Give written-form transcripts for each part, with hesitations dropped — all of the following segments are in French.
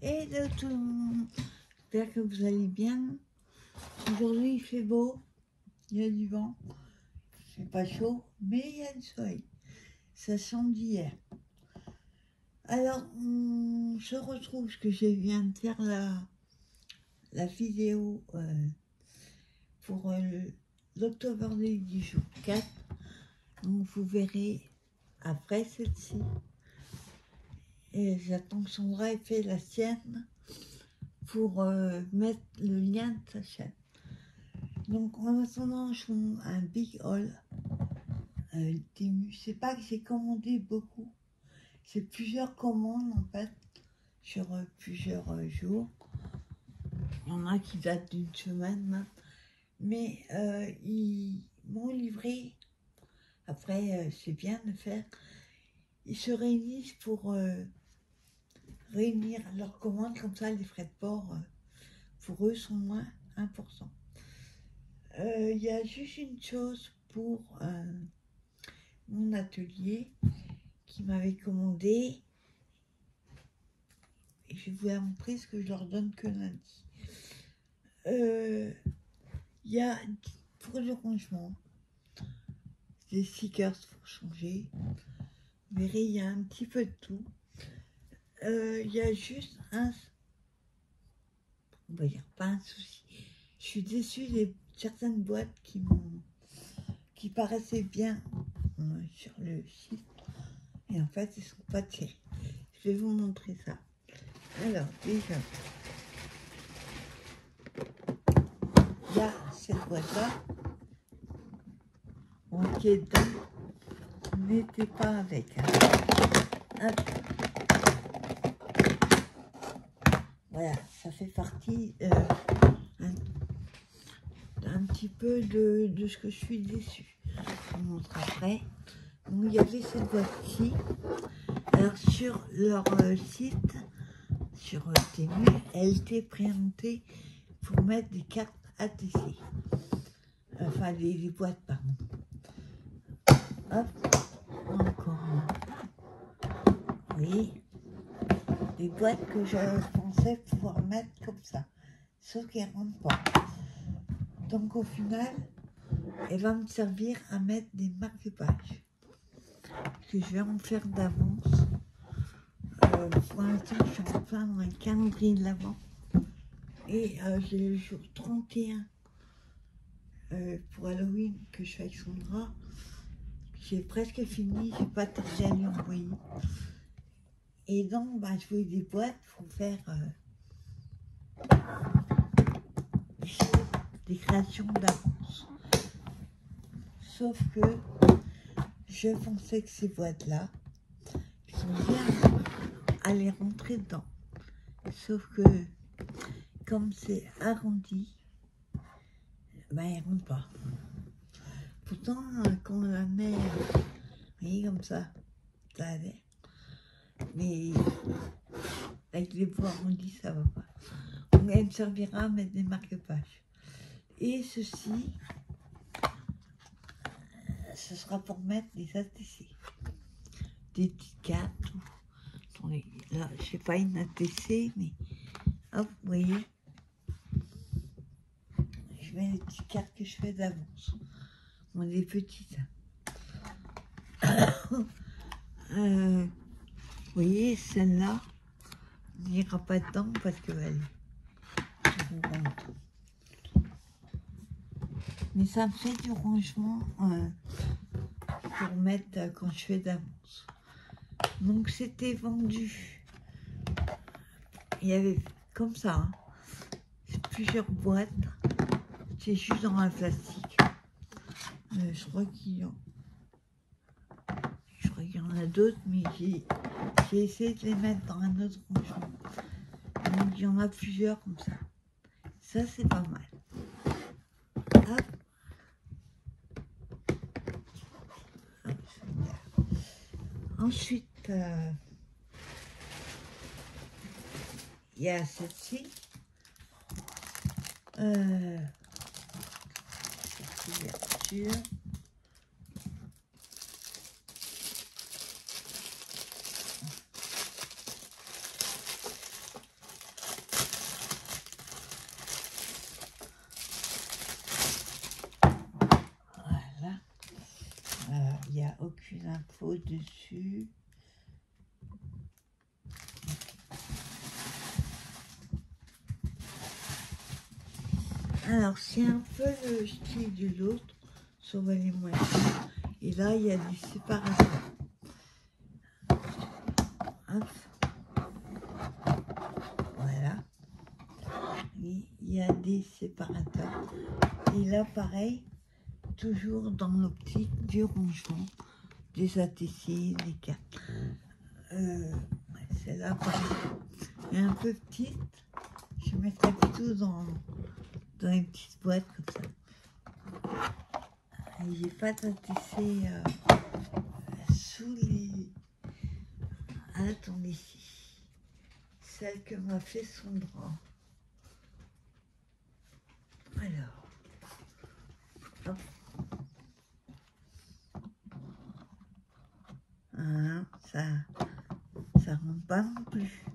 Hello tout le monde, j'espère que vous allez bien. Aujourd'hui il fait beau, il y a du vent, c'est pas chaud, mais il y a du soleil. Ça sent d'hier. Alors, je retrouve ce que je viens de faire la vidéo pour l'October Day du jour 4. Donc vous verrez après celle-ci. Et j'attends que Sandra ait fait la sienne pour mettre le lien de sa chaîne. Donc en attendant, je fais un big haul. C'est pas que j'ai commandé beaucoup, c'est plusieurs commandes en fait sur plusieurs jours. Il y en a qui datent d'une semaine même. Mais ils m'ont livré. Après, c'est bien de faire. Ils se réunissent pour réunir leurs commandes, comme ça les frais de port pour eux sont moins importants. Il y a juste une chose pour mon atelier qui m'avait commandé. Et je vais vous la montrer ce que je leur donne que lundi. Il y a pour le rangement des stickers pour changer. Vous verrez, il y a un petit peu de tout. Il y a juste on va dire pas un souci. Je suis déçue des certaines boîtes qui paraissaient bien sur le site. Et en fait, ils sont pas terribles. Je vais vous montrer ça. Alors, déjà, il y a cette boîte-là. Qui est dedans. N'était pas avec. Hop. Voilà, ça fait partie un petit peu de ce que je suis déçue. Je vous montre après. Donc, il y avait cette boîte-ci. Alors, sur leur site, sur Temu, elle était présentée pour mettre des cartes ATC. Enfin, des boîtes, pardon. Hop, encore un. Oui, des boîtes que je pensais pouvoir mettre comme ça. Sauf qu'elles ne rentrent pas. Donc, au final, elle va me servir à mettre des marque-pages. Que je vais en faire d'avance. Pour l'instant, je suis en plein dans un calendrier de l'avant. Et j'ai le jour 31 pour Halloween que je fais avec Sandra. J'ai presque fini, j'ai pas tardé à lui envoyer. Et donc, je voulais des boîtes pour faire des créations d'avance. Sauf que je pensais que ces boîtes-là sont bien à les rentrer dedans. Sauf que, comme c'est arrondi, elles ne rentrent pas. Pourtant, quand on la met, vous voyez, comme ça allait. Mais avec les poids arrondis, ça va pas. Donc, elle me servira à mettre des marque-pages. Et ceci, ce sera pour mettre des ATC. Des petites cartes. Attendez, là, je sais pas une ATC, mais hop, vous voyez. Je mets les petites cartes que je fais d'avance. On est des petites. Vous voyez, celle-là, on n'ira pas dedans parce que elle rentre. Mais ça me fait du rangement pour mettre quand je fais d'avance. Donc c'était vendu. Il y avait comme ça, hein, plusieurs boîtes. C'est juste dans un plastique. Je crois qu'il y en a d'autres, mais j'ai essayé de les mettre dans un autre rangement. Donc il y en a plusieurs comme ça. Ça c'est pas mal. Hop. Ensuite, il y a celle-ci. Couverture. pose dessus. Alors, c'est un peu le style de l'autre, sauf elle est moins chère. Et là, il y a des séparateurs. Hop. Voilà. Et il y a des séparateurs. Et là, pareil, toujours dans l'optique du rangement des ATC, des cartes. Celle-là, pareil, elle est un peu petite. Je mettrais plutôt dans une petite boîte comme ça. Et j'ai pas d'ATC sous les... Attendez ici. Celle que m'a fait Sandra. Alors. Hop. Hein, ça rentre pas non plus.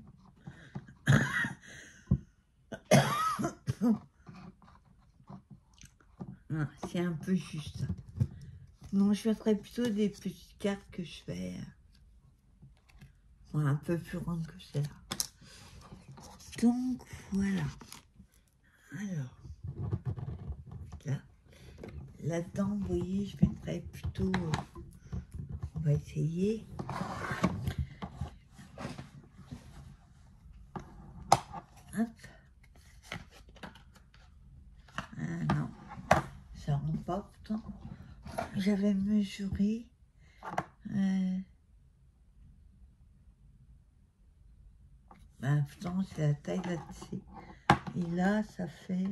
C'est un peu juste. Non, je ferais plutôt des petites cartes que je fais. Un peu plus grandes que celle-là. Donc, voilà. Alors, là-dedans, vous voyez, je mettrais plutôt... on va essayer. Hop. Ah non, ça rentre pas pourtant. J'avais mesuré. Pourtant, c'est la taille là-dessus. Et là, ça fait...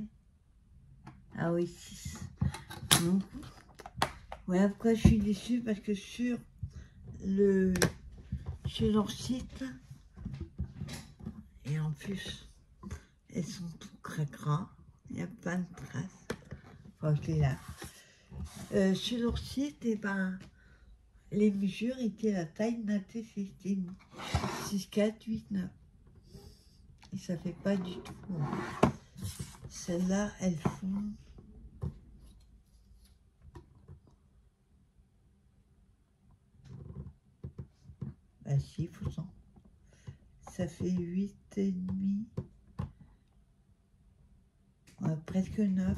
Ah oui, 6. Donc, voilà pourquoi je suis déçue, parce que sur leur site, et en plus, elles sont toutes cracra. Il y a plein de traces. Enfin, je les lave. Sur leur site, et ben, les mesures étaient la taille d'un T6, 6, 4, 8, 9. Et ça fait pas du tout. Celles-là, elles font... Bah si, pourtant. Ça fait 8,5. Ouais, presque 9.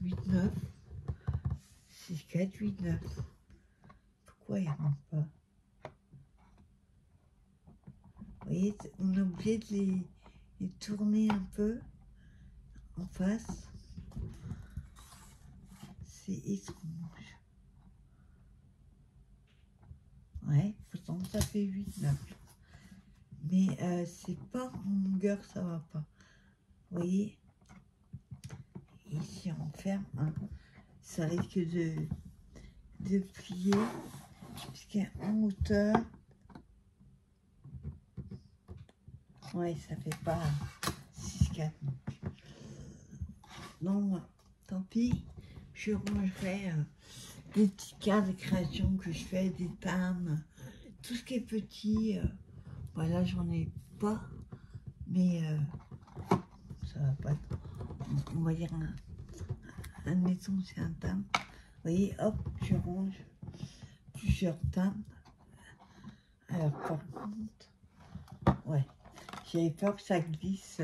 8, 9. 6, 4, 8, 9. Pourquoi il ne rentre pas? Vous voyez, on est obligé de les tourner un peu en face. C'est étrange. Ouais, pourtant ça fait 8, 9. Mais c'est pas en longueur, ça va pas. Vous voyez? Ici on ferme, hein. Ça risque de plier, puisqu'en hauteur, ouais, ça fait pas 6, 4 non plus. Donc, tant pis, je rangerai des petits cas de création que je fais, des tames, tout ce qui est petit. Voilà, j'en ai pas, mais ça va pas être, on va dire admettons c'est un tame. Vous voyez, hop, je range plusieurs tames. Alors par contre, ouais, j'avais peur que ça glisse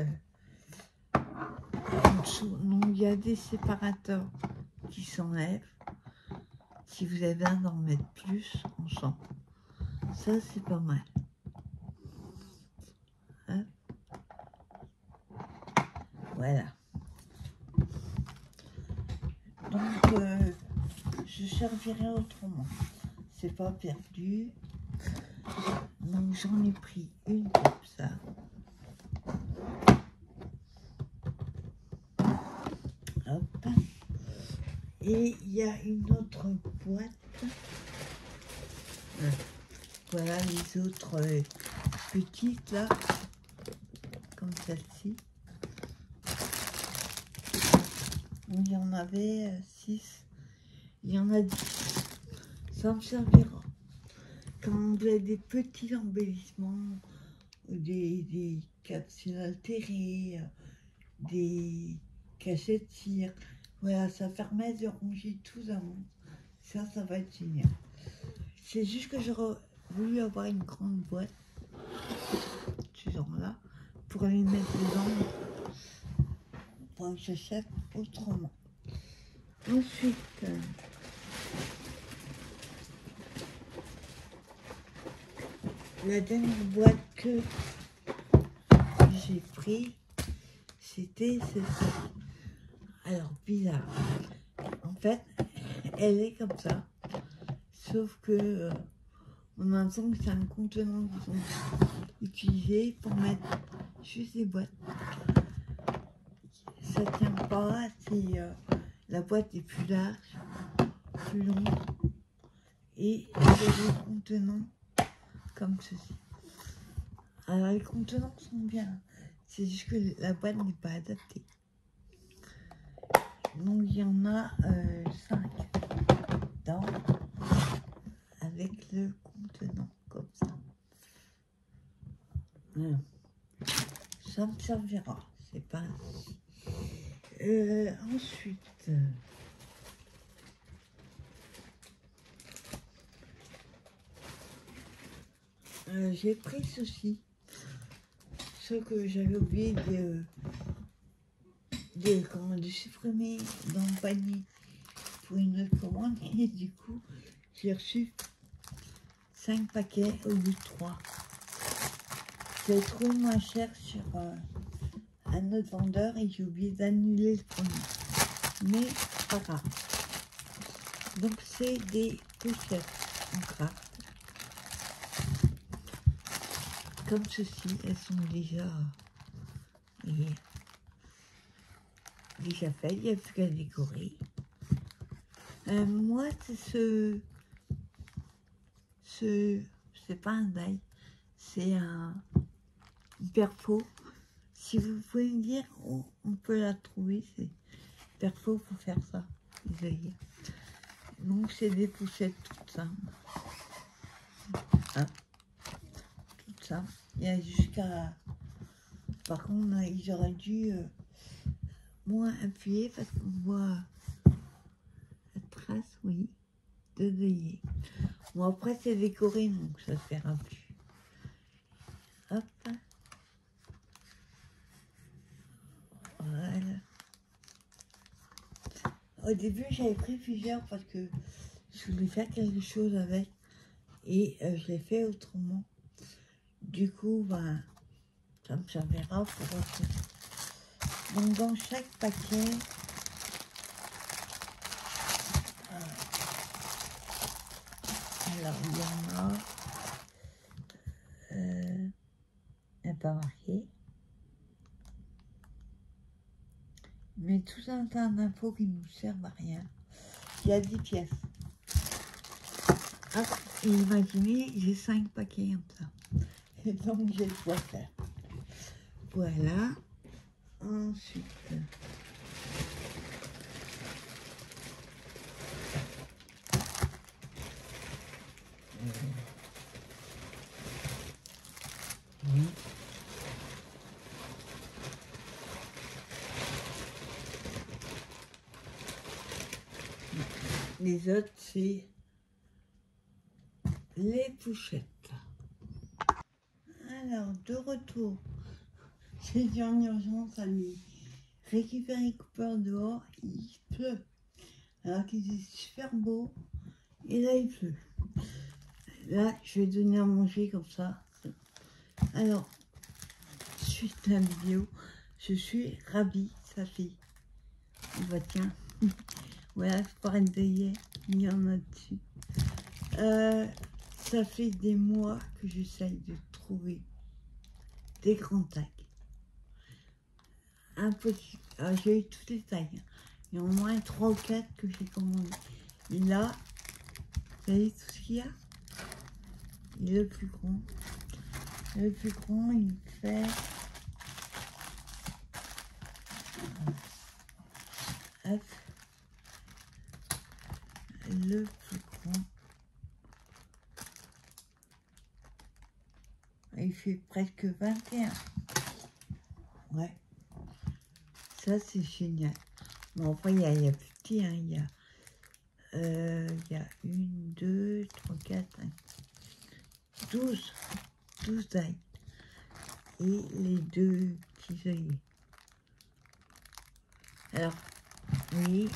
en dessous. Non, il y a des séparateurs qui s'enlèvent. Si vous avez besoin d'en mettre plus, on sent. Ça, c'est pas mal. Hein? Voilà. Donc, je servirai autrement. C'est pas perdu. Donc, j'en ai pris une comme ça. Hop. Et il y a une autre boîte. Voilà les autres petites là. Comme celle-ci. Il y en avait 6. Il y en a 10. Ça me servira. Quand vous avez des petits embellissements, ou des capsules altérées, des cachettes cire, voilà, ça permet de ranger tout avant. Ça va être génial. C'est juste que j'aurais voulu avoir une grande boîte, ce genre-là, pour les mettre dedans, pour que j'achète autrement. Ensuite, la dernière boîte que j'ai pris, c'était celle-ci. Alors, bizarre. En fait, elle est comme ça. Sauf que on a l'impression que c'est un contenant qu'ils ont utilisé pour mettre juste des boîtes. Ça tient pas, la boîte est plus large, plus longue. Et il y a des contenants comme ceci. Alors les contenants sont bien, c'est juste que la boîte n'est pas adaptée. Donc il y en a 5 dans avec le contenant comme ça. Voilà. Ça me servira, c'est pas. Ensuite, j'ai pris ceci, ce que j'avais oublié de supprimer dans le panier pour une autre commande, et du coup j'ai reçu 5 paquets au lieu de 3. J'ai trouvé moins cher sur un autre vendeur et j'ai oublié d'annuler le premier, mais pas grave. Donc c'est des pochettes en craft comme ceci, elles sont déjà faites, il n'y a plus qu'à décorer. Moi c'est c'est pas un die, c'est un perfo. Si vous pouvez me dire où on peut la trouver, c'est perfo pour faire ça, les œillets. Donc c'est des pochettes toutes simples. Hein, toutes simples. Il y a jusqu'à... Par contre, ils auraient dû moins appuyer parce qu'on voit la trace, oui, de œillets. Bon, après c'est décoré, donc ça ne fera plus. Hop. Voilà. Au début, j'avais pris plusieurs parce que je voulais faire quelque chose avec et je l'ai fait autrement. Du coup, ben, ça me servira pour autre chose. Donc, dans chaque paquet, alors il y en a, il n'y a pas marqué. Mais tout un tas d'infos qui ne nous servent à rien. Il y a 10 pièces. Ah, et imaginez, j'ai 5 paquets comme ça. Et donc, j'ai quoi faire. Voilà. Ensuite, oui. Les autres, c'est les pochettes. Alors, de retour, j'ai dit en urgence à lui récupérer Cooper dehors, il pleut. Alors qu'il est super beau, et là il pleut. Là, je vais donner à manger comme ça. Alors, suite à la vidéo, je suis ravie, ça fait. Bah tiens, voilà, je parle d'œillet, il y en a dessus. Ça fait des mois que j'essaye de trouver des grands tags. Impossible. J'ai eu toutes les tailles. Il y en a au moins 3 ou 4 que j'ai commandé. Et là, vous voyez tout ce qu'il y a. Et le plus grand. Le plus grand, il fait... Hop. Le plus grand. Il fait presque 21. Ouais. Ça, c'est génial. Bon, après, il y a plus petit, hein, il y a Il y a 1, 2, 3, 4, 5, 12 tailles. Et les 2 petits œillets. Alors, oui,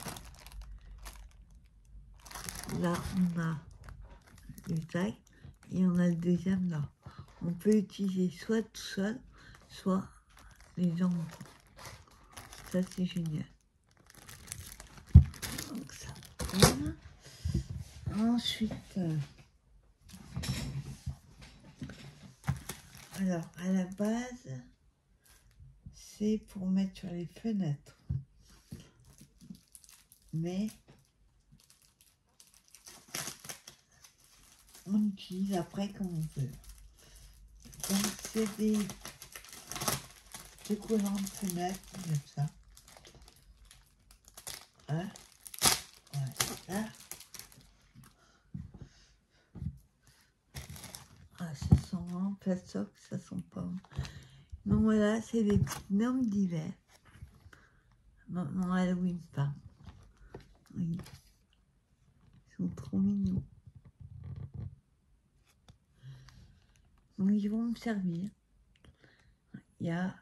là on a les tailles et on a le deuxième là. On peut utiliser soit tout seul, soit les jambes. Ça c'est génial. Donc ça. Voilà. Ensuite, alors à la base, c'est pour mettre sur les fenêtres. Mais on utilise après comme on veut. Donc c'est des collants de fenêtres comme ça. Hein? Voilà. Ah, ça sent vraiment plastoc, ça sent pas bon. Donc voilà, c'est des petites gnomes d'hiver. Maintenant Halloween pas. Oui. Ils sont trop mignons. Donc ils vont me servir. Il y a,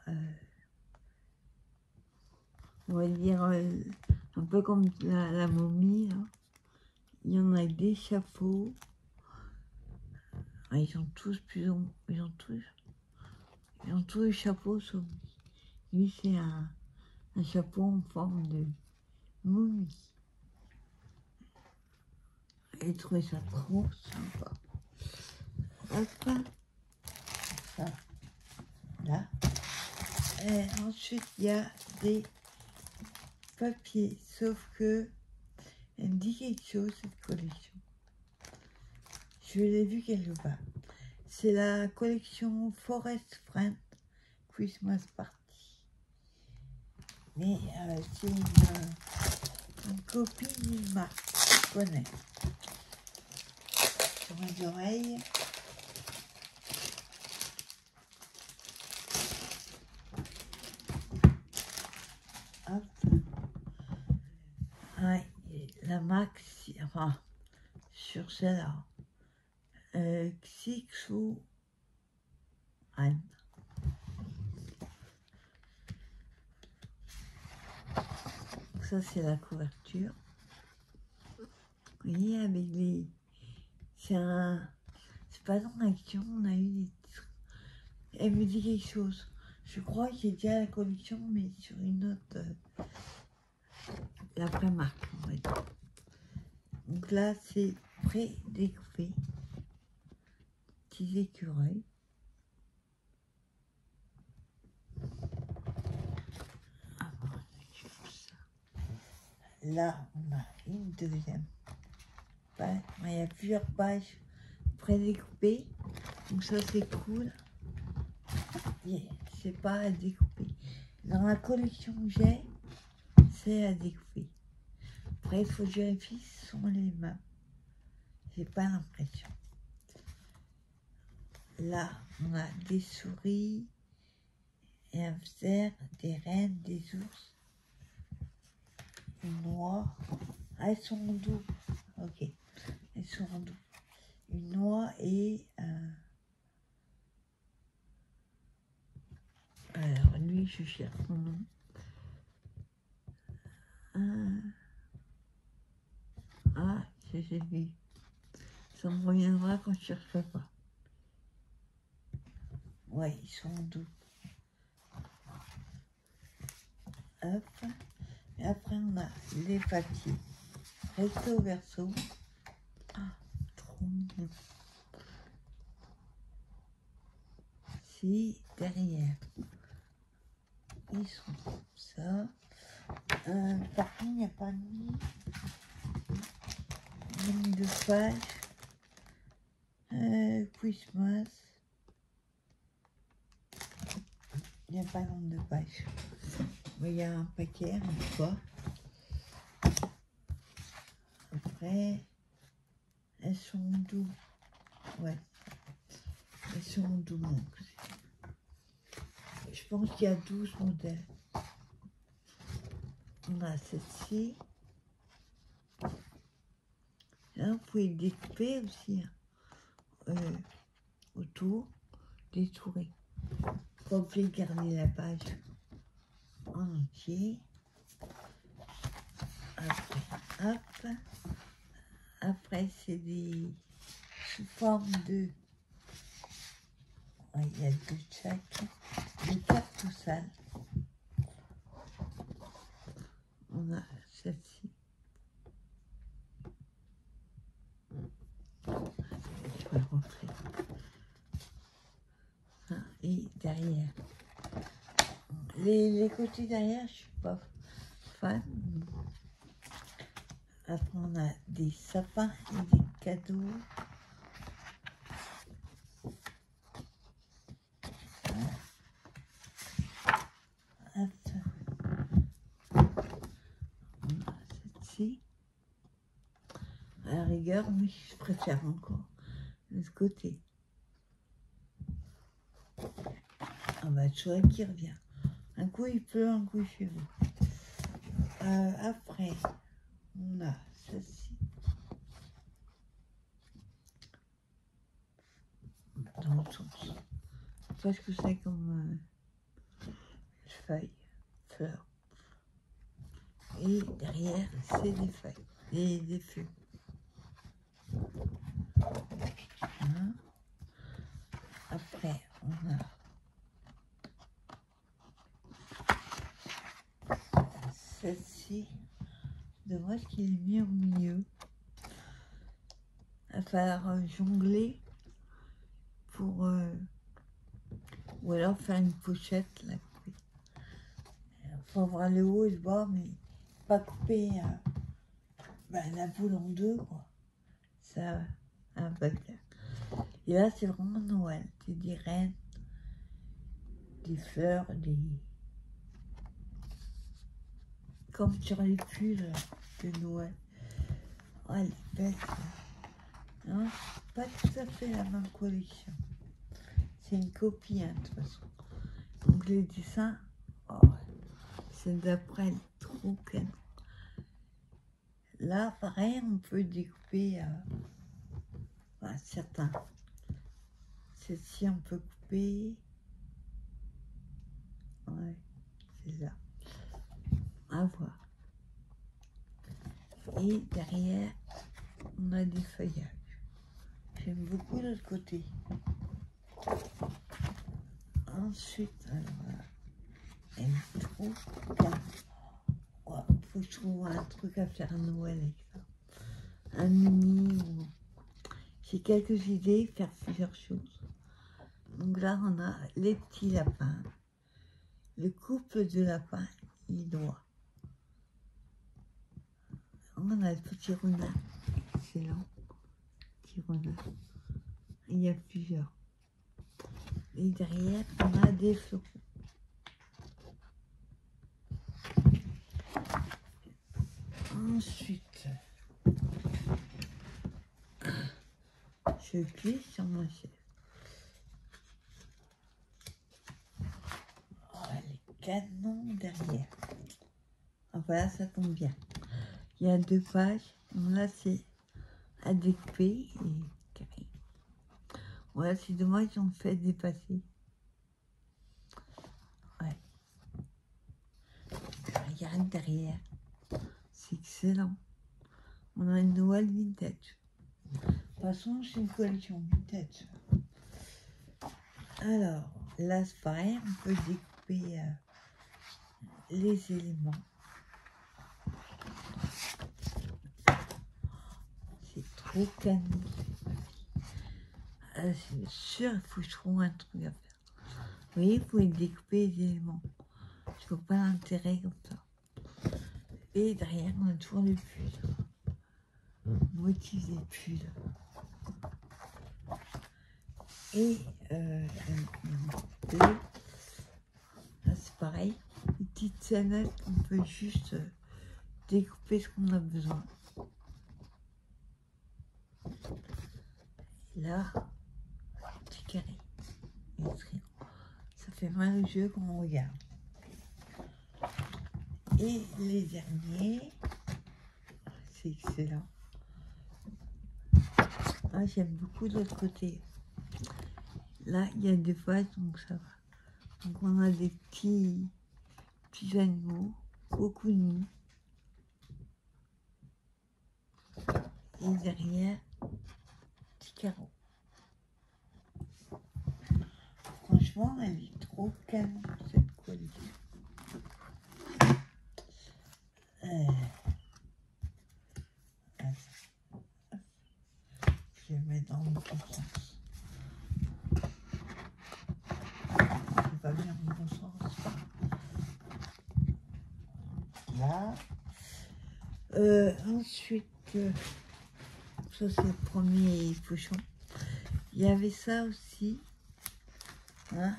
on va dire, un peu comme la momie, là. Il y en a des chapeaux. Ah, ils ont tous plus ou moins, ils ont tous les chapeaux sauf lui. Lui, c'est un chapeau en forme de momie. J'ai trouvé ça trop sympa. Hop, ça, là. Et ensuite, il y a des papiers, sauf que elle me dit quelque chose, cette collection. Je l'ai vu quelque part. C'est la collection Forest Friend Christmas Party. Mais c'est une copine d'une marque que je connais. Sur mes oreilles. Hop. Ouais, la marque, enfin, sur celle-là. Xixu Anne. Ça, c'est la couverture. Vous voyez, avec les... C'est pas dans l'action, on a eu des trucs. Elle me dit quelque chose. Je crois que j'ai déjà la collection, mais sur une autre... la vraie marque, on va dire. Donc là, c'est pré-découpé. Petits écureuils. Ah, bon, là, on a une deuxième page. Il y a plusieurs pages pré-découpées. Donc ça, c'est cool. C'est pas à découper. Dans la collection que j'ai, c'est à découper. Après, il faut que je vérifie si ce sont les mêmes. J'ai pas l'impression. Là, on a des souris, des hamsters, des rennes, des ours, une noix. Ah, elles sont en double. Ok, elles sont en double. Une noix et alors, lui, je cherche son nom. Ah, j'ai vu. Ça me reviendra quand je ne chercherai pas. Ouais, ils sont en double. Hop. Et après, on a les papiers. Recto verso. Ah, trop mignon. Si, derrière. Ils sont comme ça. Par contre, il n'y a pas ni de page. Christmas. Il n'y a pas nombre de pages. Il y a un paquet, une fois. Après, elles sont doubles. Ouais. Elles sont doubles. Je pense qu'il y a 12 modèles. On a celle-ci. Là, vous pouvez le découper aussi, hein, autour, détourer. Pas obligé de garder la page en entier. Après, hop. Après, c'est des sous forme de... Ouais, il y a de chaque. Des cartes tout sales. On a celle-ci. Je vais rentrer. Et derrière. Les côtés derrière, je suis pas fan. Après, on a des sapins et des cadeaux. Hop. On a celle-ci. À la rigueur, mais je préfère encore de ce côté. Ah bah, toujours qui revient. Un coup il pleut, un coup il fait beau. Après, on a celle-ci. Dans le sens. Je sais pas ce que c'est comme feuilles, fleurs. Et derrière, c'est des feuilles, des feuilles. Hein. Après, on a celle-ci. Dommage qu'il est mis au milieu. Il va falloir jongler pour... ou alors faire une pochette, là. Il faut avoir le haut et le bas, mais pas couper la boule en deux, quoi. Ça, un bug. Et là, c'est vraiment Noël. C'est des rennes, des fleurs, des... Comme sur les pulls de Noël. Oh, elle est belle. Non, pas tout à fait la même collection. C'est une copie, hein, de toute façon. Donc les dessins, oh, c'est d'après, elle est trop canon. Là, pareil, on peut découper certains. Celle-ci, on peut couper. Ouais, c'est ça. À voir. Et derrière, on a des feuillages. J'aime beaucoup l'autre côté. Ensuite, alors, elle est trop calme. Oh, faut que je trouve un truc à faire à Noël avec ça. Un mini ou... J'ai quelques idées, faire plusieurs choses. Donc là, on a les petits lapins. Le couple de lapins, il doit. On a le petit renard. Excellent. Petit renard. Il y a plusieurs. Et derrière, on a des flocons. Ensuite, je glisse sur ma chaise. Oh, les canons derrière. Ah, voilà, ça tombe bien. Il y a 2 pages. Là, c'est à découper et carré. Voilà, c'est dommage, on fait dépasser. Ouais. Regarde derrière. C'est excellent. On a une Noël vintage. De toute façon, c'est une collection vintage. Alors, là, c'est pareil, on peut découper les éléments. C'est trop canon. C'est sûr, il faut que je trouve un truc à faire. Vous voyez, vous pouvez découper les éléments. Je vois pas l'intérêt comme ça. Et derrière, on a toujours les pulls. Motifs des pulls. Et là, c'est pareil. Une petite scénette, on peut juste découper ce qu'on a besoin. Et là, petit carré. Ça fait mal au jeu quand on regarde. Et les derniers, c'est excellent. Ah, j'aime beaucoup l'autre côté. Là, il y a des vases, donc ça va. Donc on a des petits animaux, beaucoup de mous. Et derrière, petit carreau. Franchement, elle est trop calme, cette collection. Je vais mettre dans le bon sens. Je pas bien dans le bon sens. Là. Ensuite, ça c'est le premier pochon. Il y avait ça aussi. Hein,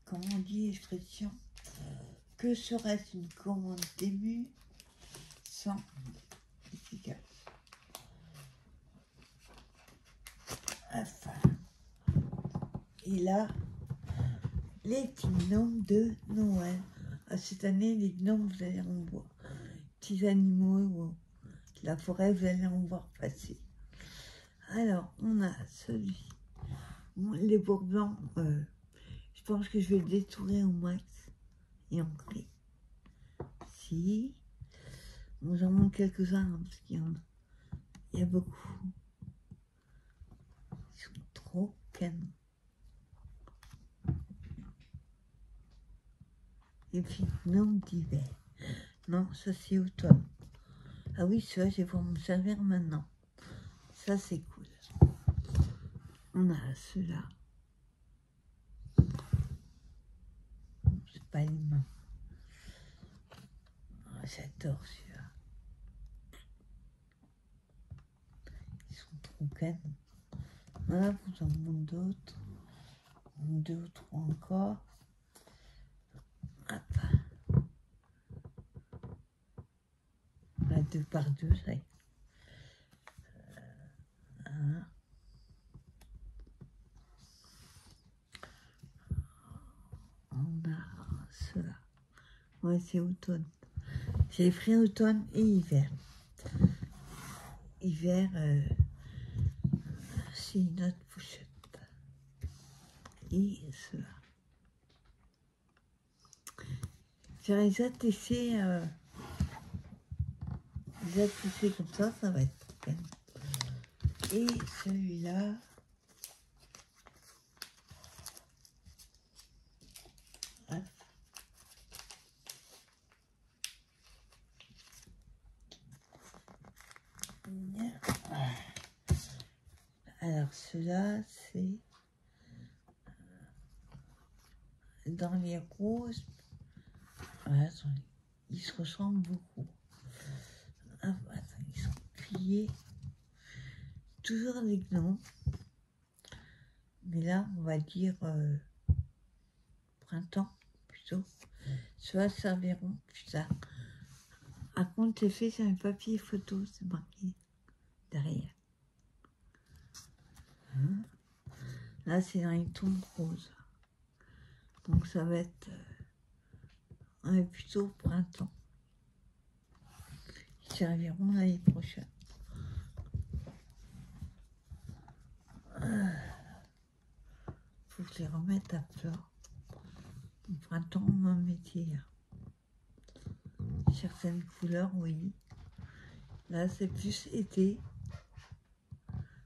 comment on dit l'expression? Que serait-ce une commande d'ému sans efficace? Enfin. Et là, les petits gnomes de Noël. Cette année, les gnomes, vous allez en voir. Petits animaux de la forêt, vous allez en voir passer. Alors, on a celui. Bon, les bourgs blancs, je pense que je vais le détourer au max et ancrer. Si. Bon, j'en manque quelques-uns, hein, parce qu'il y en a. Il y a beaucoup. Ils sont trop canons. Et puis, gnome d'hiver. Non, ça c'est automne. Ah oui, ça, je vais pouvoir me servir maintenant. Ça, c'est cool. On a ceux-là. C'est pas les mains. Oh, j'adore celui-là. Ils sont trop canons. Voilà, vous en montre d'autres. 2 ou 3 encore. Hop. Là, 2 par 2, ça y est. On a cela. Ouais, c'est automne. J'ai pris automne et hiver. Hiver, c'est une autre pochette. Et cela. Je les ai tissés, comme ça va être très bien. Et celui-là, hop. Alors ceux-là, c'est dans les roses. Voilà, ils se ressemblent beaucoup. Ah, attends, ils sont pliés. Toujours des gnomes. Mais là, on va dire printemps plutôt. Ceux-là serviront plus tard. À contre, c'est fait sur un papier photo, c'est marqué derrière. Hein? Là, c'est dans les tons roses. Donc, ça va être plutôt printemps. Ils serviront l'année prochaine. Faut que je les remette à plat. Au printemps, on va mettre certaines couleurs, oui. Là, c'est plus été.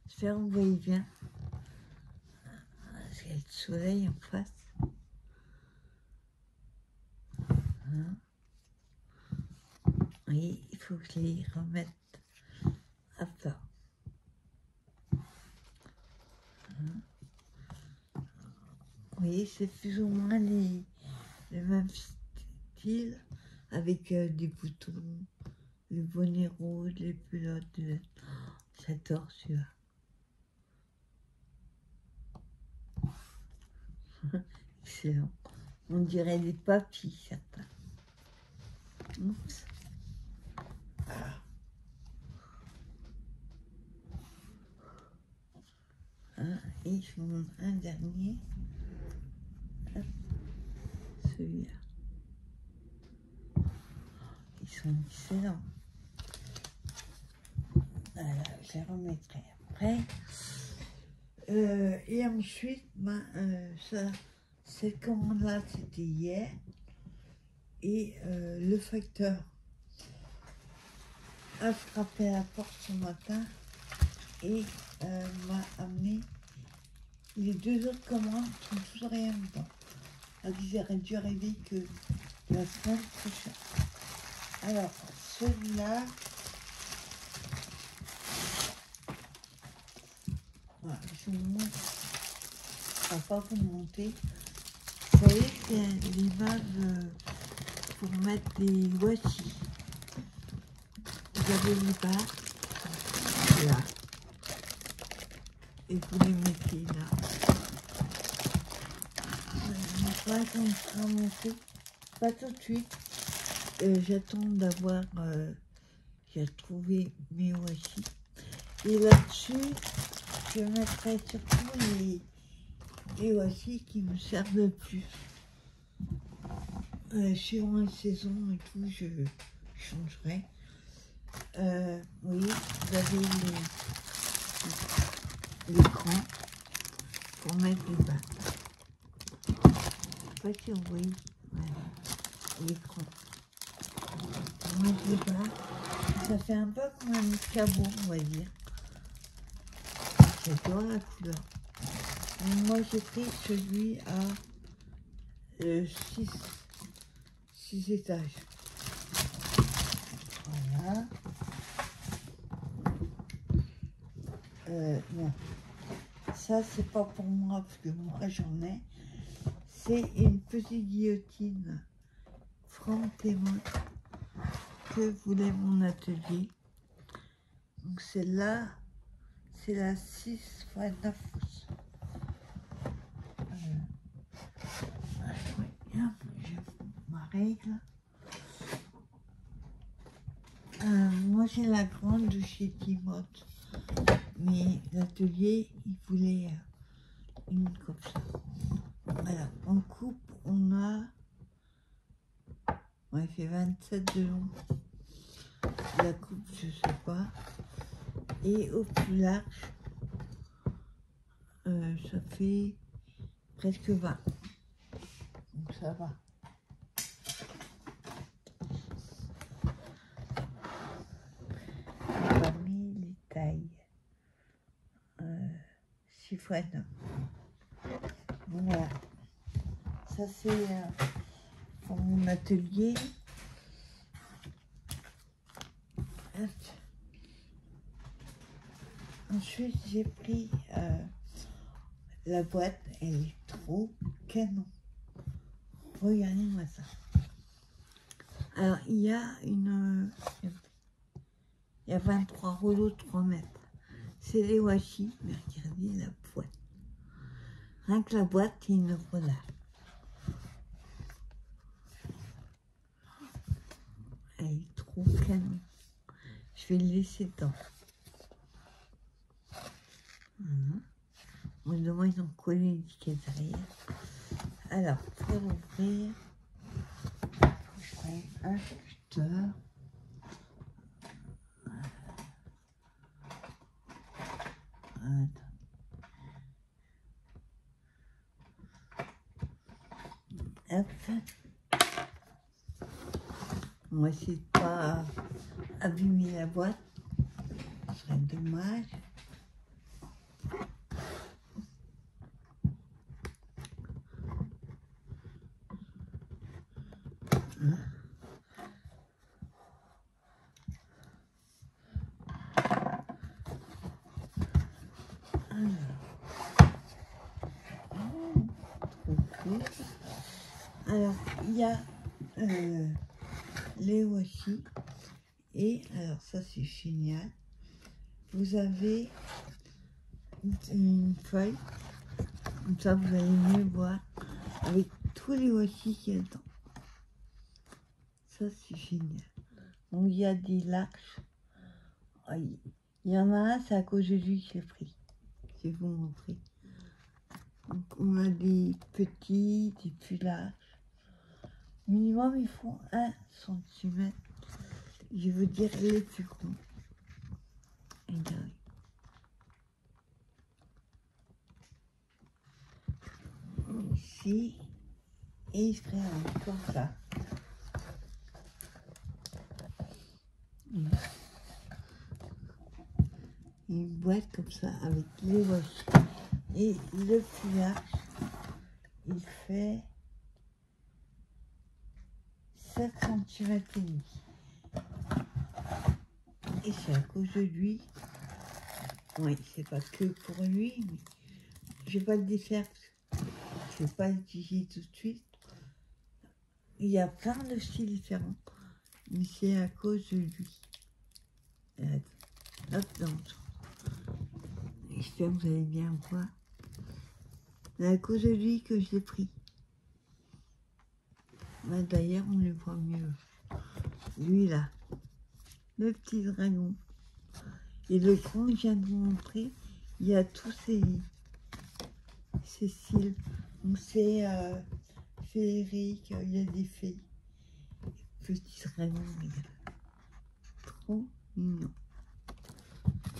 J'espère que vous voyez bien. Parce qu'il y a le soleil en face. Hein? Oui, il faut que je les remette à plat. Hein? Oui, c'est plus ou moins le même style, avec des boutons, le bonnet rose, les pelotes. J'adore celui-là. Excellent. On dirait des papilles, certains. Oups. Ah, et je vous montre un dernier. Hop. Celui-là. Ils sont excellents. Voilà, je les remettrai après. Et ensuite, cette commande-là, c'était hier. Et le facteur a frappé à la porte ce matin et m'a amené les deux autres commandes qui ne sont rien dedans. Alors, ils auraient dû arriver que la semaine prochaine. Alors, celui-là, voilà, je vous montre. Je ne vais pas vous le monter. Vous voyez, c'est l'image pour mettre les voici. Vous avez les barres là. Et vous les mettez là. Je ne sais pas quand il sera monté. Pas tout de suite. J'attends d'avoir j'ai trouvé mes voici. Et là-dessus, je mettrai surtout les voici qui me servent le plus. Suivant les saisons et tout, je changerai. Oui, vous avez l'écran pour mettre les bas. Je ne sais pas si vous voyez. Voilà, l'écran. Pour mettre les bas. Ça fait un peu comme un cabot, on va dire. J'adore la couleur. Et moi, j'ai pris celui à 6 étages. Voilà. Non. Ça, c'est pas pour moi, parce que moi, j'en ai. C'est une petite guillotine Franck Témoin que voulait mon atelier. Donc, celle-là, c'est la 6 x 9 pouces. J'ai ma règle. Moi, j'ai la grande de chez Timoth. Mais l'atelier, il voulait une comme ça. Voilà, en coupe, on a... Ouais, il fait 27 de long. La coupe, je sais pas. Et au plus large, ça fait presque 20. Donc ça va. Parmi les tailles. 6 x 9. Voilà. Ça c'est pour mon atelier. Ensuite j'ai pris la boîte, elle est trop canon. Regardez-moi ça. Alors il y a 23 rouleaux de 3 mètres. C'est les washi, mais regardez la boîte. Rien que la boîte, il y a une roulade. Elle est trop canon. Je vais le laisser dedans. Voilà. Moi, demain, ils ont collé l'étiquette derrière. Alors, pour ouvrir, je prends un cutter. Hop. On va essayer de ne pas abîmer la boîte. Ce serait dommage. Alors, il y a les washi. Et alors, ça c'est génial. Vous avez une feuille. Comme ça, vous allez mieux voir avec tous les washi qu'il y a dedans. Ça, c'est génial. Donc, il y a des larges. Il y en a un, c'est à cause de lui que je l'ai pris. Je vais vous montrer. Donc, on a des petits, des plus larges. Minimum, ils font 1 cm. Je veux dire les plus grands. Regardez. Ici, et il ferait comme ça. Une boîte comme ça avec les roches. Et le fouillage, il fait 7 cm et demi. Et c'est à cause de lui. Oui, c'est pas que pour lui, mais je vais pas le défaire. Je vais pas l'utiliser tout de suite. Il y a plein de styles différents, mais c'est à cause de lui. Hop, j'espère que vous allez bien voir. C'est à cause de lui que je l'ai pris. Bah, d'ailleurs, on le voit mieux. Lui là, le petit dragon. Et le grand, je viens de vous montrer, il y a tous ces styles. Donc c'est féerique, il y a des fées. Petit dragon, regarde. Trop mignon.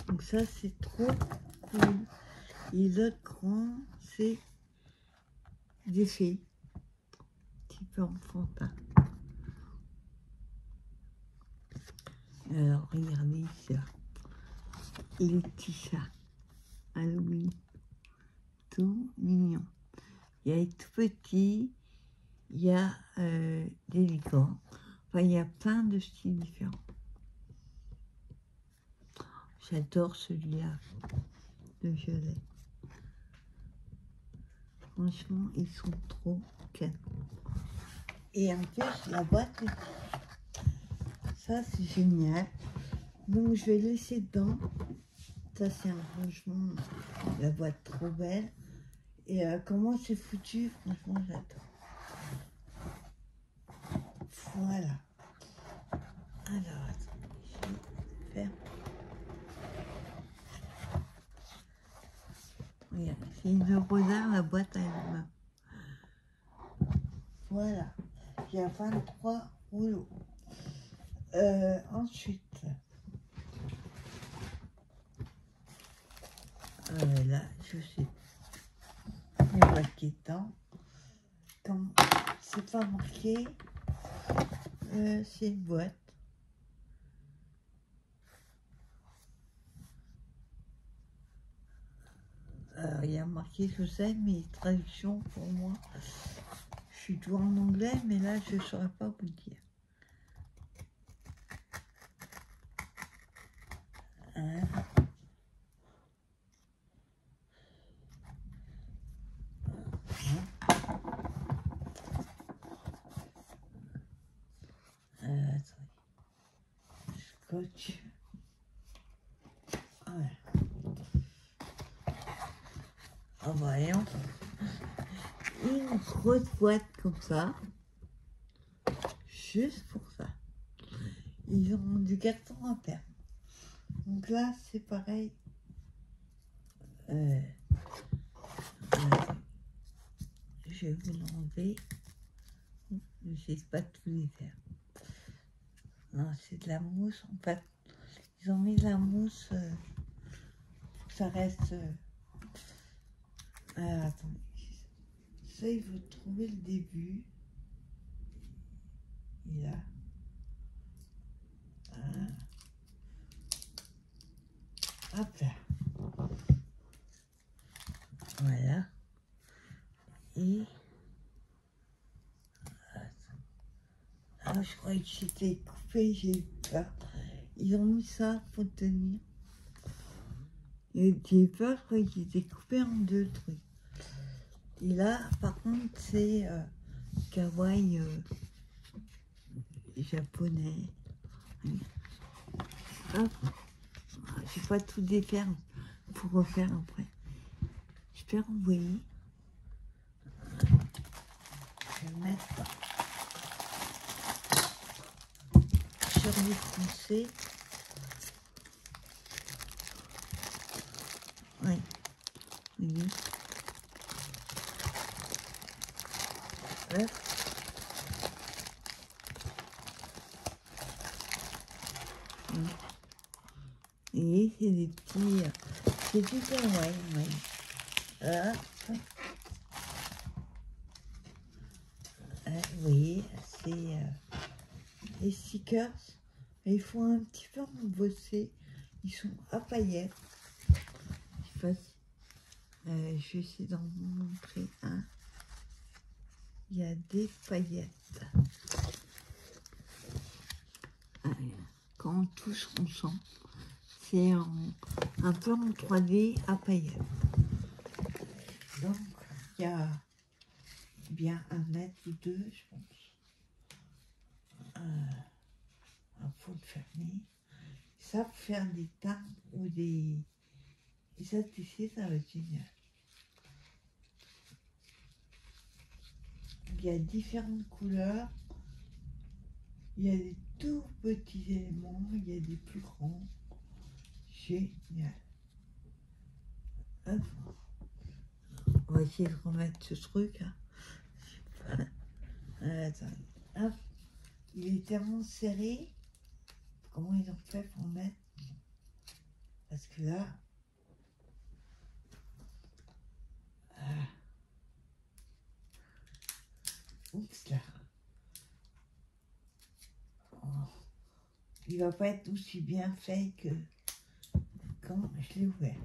Donc ça, c'est trop cool. Et l'autre grand, c'est des fées. Un petit peu enfantin. Alors, regardez ça. Et les petits chats. Halloween. Tout mignon. Il y a les tout petits. Il y a des licornes. Enfin, il y a plein de styles différents. J'adore celui-là, le violet. Franchement, ils sont trop canons. Et en plus, la boîte, ça c'est génial. Donc je vais laisser dedans. Ça c'est un rangement, la boîte trop belle. Et comment c'est foutu, franchement j'adore. Voilà. Alors, attendez, je vais faire. Regarde, c'est une Rosa, la boîte à elle-même. Voilà. Il y a 23 rouleaux. Ensuite, là, je sais les boîtes qui étant. Comme c'est pas marqué, c'est une boîte. Il y a marqué, je sais, mais traduction pour moi, je suis tout en anglais, mais là, je ne saurais pas vous dire. Attendez. Scotch. Voilà. Ah, voyons. Une grosse boîte comme ça. Juste pour ça. Ils ont du carton à terre. Donc là, c'est pareil. Je vais vous l'enlever. Je sais pas tous les faire. Non, c'est de la mousse. En fait, ils ont mis de la mousse pour que ça reste. Attendez. Ça, il faut trouver le début. Et là. Hop là. Voilà. Et. Ah, je croyais que c'était coupé, j'ai eu peur. Ils ont mis ça pour tenir. Et j'ai eu peur, je croyais qu'il était coupé en deux trucs. Et là, par contre, c'est kawaii japonais. Hop. Je vais pas tout défaire pour refaire après. J'espère que vous voyez. Je vais mettre sur les français. Oui. Oui. Hop. Et c'est des petits... c'est du kawaii, ouais. Vous voyez, c'est les stickers. Ils font un petit peu bosser. Ils sont à paillettes. Je vais essayer d'en vous montrer un. Il y a des paillettes. Quand on touche, on sent. C'est un peu en 3D à paillettes. Donc, il y a bien 1 mètre ou 2, je pense. Il faut le fermer. Ça, pour faire des timbres ou des attachés, ça va être génial. Il y a différentes couleurs. Il y a des tout petits éléments, il y a des plus grands. Génial. Hop. On va essayer de remettre ce truc. Hein. Attends. Hop. Il est tellement serré. Comment ils ont fait pour mettre? Parce que là... Oups là. Oh. Il va pas être aussi bien fait que quand je l'ai ouvert.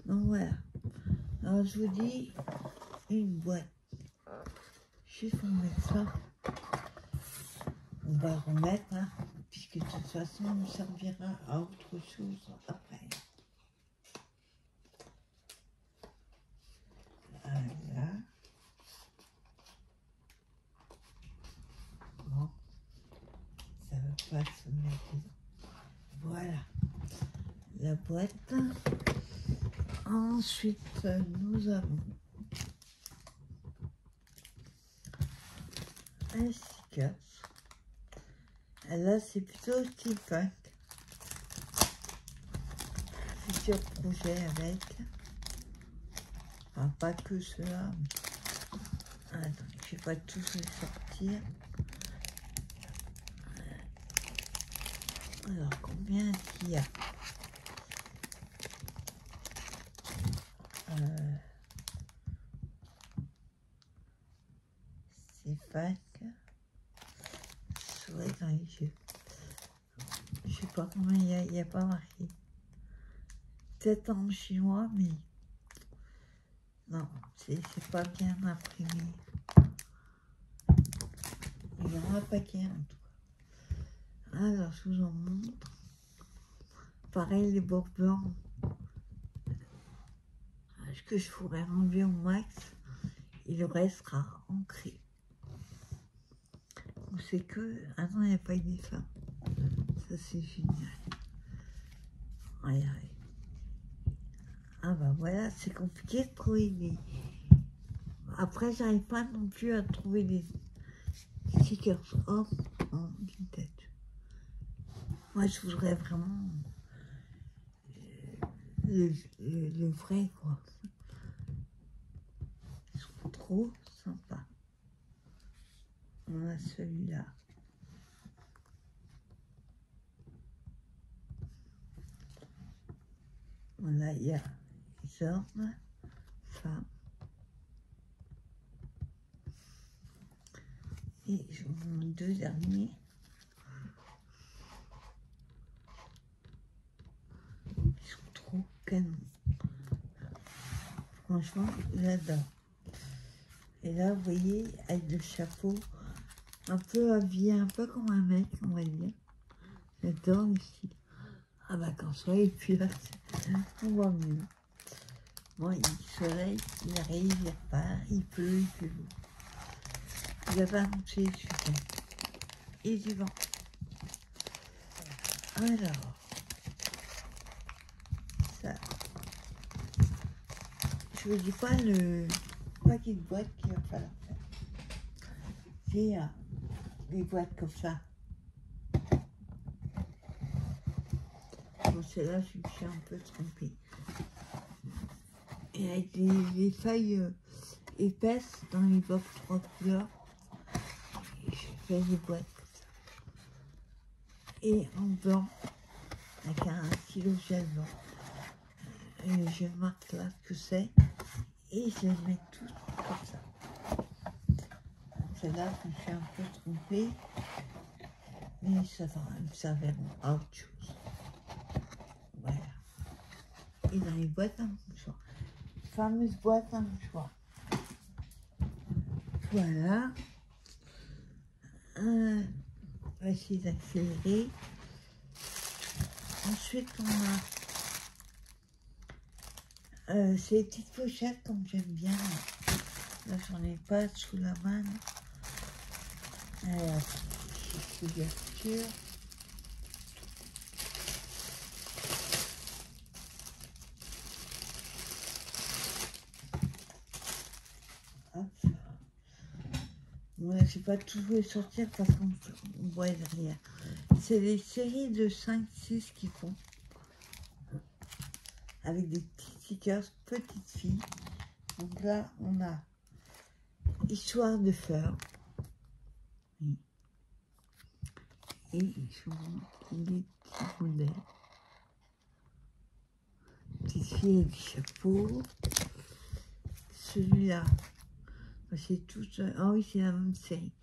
Donc voilà. Alors je vous dis une boîte. Juste pour mettre ça. On va remettre, hein, puisque de toute façon on servira à autre chose après. Voilà. Bon. Ça va pas se mettre dedans. Voilà. La boîte. Ensuite, nous avons un sticker. Là, c'est plutôt steampunk. Futur projet avec. Enfin, pas que cela. Mais... attends, je vais pas tous les sortir. Alors, combien il y a? C'est fac. Souris dans les yeux. Je sais pas combien il y a pas marqué. Peut-être en chinois, mais non, c'est pas bien imprimé. Il y en a un paquet en tout cas. Alors, je vous en montre. Pareil, les bords blancs. Ce que je pourrais enlever au max, il restera ancré. C'est que... ah non, il n'y a pas eu des fins. Ça, c'est génial. Aïe, aïe. Ah bah voilà, c'est compliqué de trouver des... Après, j'arrive pas non plus à trouver des stickers off en vintage. Moi, je voudrais vraiment le vrai, quoi. Ils sont trop sympas. On a celui-là. Voilà, il y a hommes, femmes. Et je vous montre 2 derniers. Ils sont trop canons. Franchement, j'adore. Et là, vous voyez, avec le chapeau, un peu habillé, un peu comme un mec, on va dire. J'adore le style. Ah bah quand le soleil, puis là, on voit mieux. Bon, il soleil, il arrive, il repart, il pleut, il fait beau. Il va pas monter, super. Et du vent. Alors, ça. Je vous dis pas le paquet de boîtes qu'il va falloir faire. C'est des boîtes comme ça. Bon, celle-là, je me suis un peu trompée. Et avec des feuilles épaisses dans les box 3 couleurs, je fais des boîtes comme ça. Et en blanc, avec un stylo gel blanc. Et je marque là ce que c'est et je les mets toutes comme ça. Celle-là, je me suis un peu trompée, mais ça va me servir à autre chose. Voilà. Et dans les boîtes à mouchoirs. Fameuse boîte à mouchoirs. Voilà. On va essayer d'accélérer. Ensuite, on a ces petites pochettes comme j'aime bien. Là, j'en ai pas sous la main. Couverture. Hop. Bon, là, je n'ai pas toujours les sortir parce qu'on voit derrière. C'est des séries de 5-6 qui font. Avec des petits stickers, petites filles. Donc là, on a Histoire de fleurs. Et ils sont les petits modèles. Petite fille avec du chapeau. Celui-là, c'est tout. Ah oui, c'est la même série.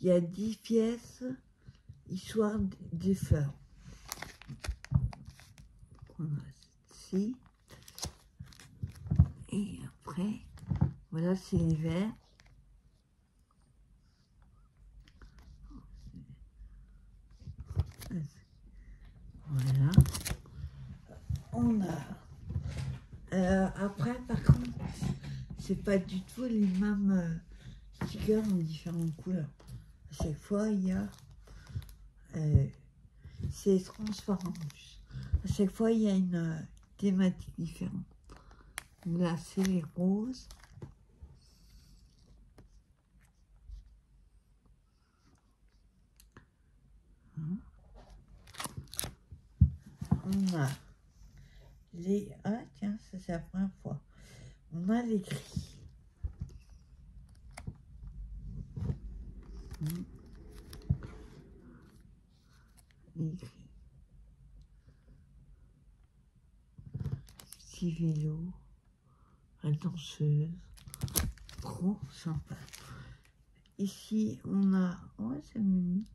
Il y a 10 pièces, Histoire des fleurs. On a ceci. Et après, voilà, c'est les verts. Voilà. On a... après, par contre, c'est pas du tout les mêmes stickers en différentes couleurs. À chaque fois, il y a... c'est transparent. À chaque fois, il y a une thématique différente. Là, c'est les roses. On a les... Ah, tiens, ça c'est la première fois. On a les gris. Les gris. Petit vélo. La danseuse. Trop sympa. Ici, on a... Ouais, c'est mimi.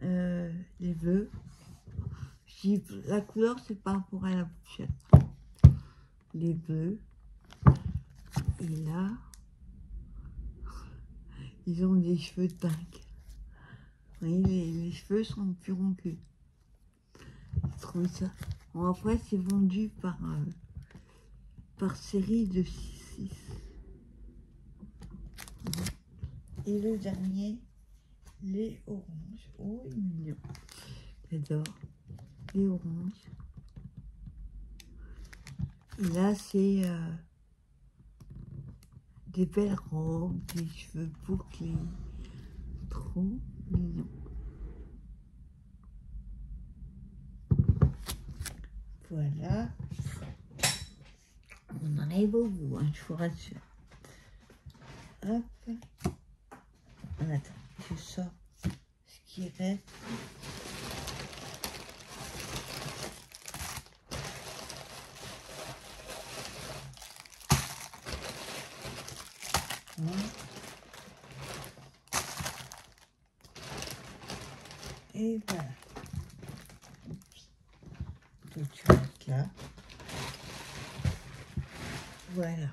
Les bleus. La couleur, c'est par rapport à la pochette. Les bleus. Et là, ils ont des cheveux de dingue. Vous voyez, les cheveux sont plus rompus. J'ai trouvé ça. Bon, après, c'est vendu par série de 6. Et le dernier, les oranges. Oh, il est mignon. J'adore. Les oranges. Et là, c'est des belles robes, des cheveux bouclés. Trop mignon. Voilà. On arrive au bout, hein, je vous rassure. Hop. Attends, je sors ce qui reste. Et voilà. Donc tu restes là. Voilà.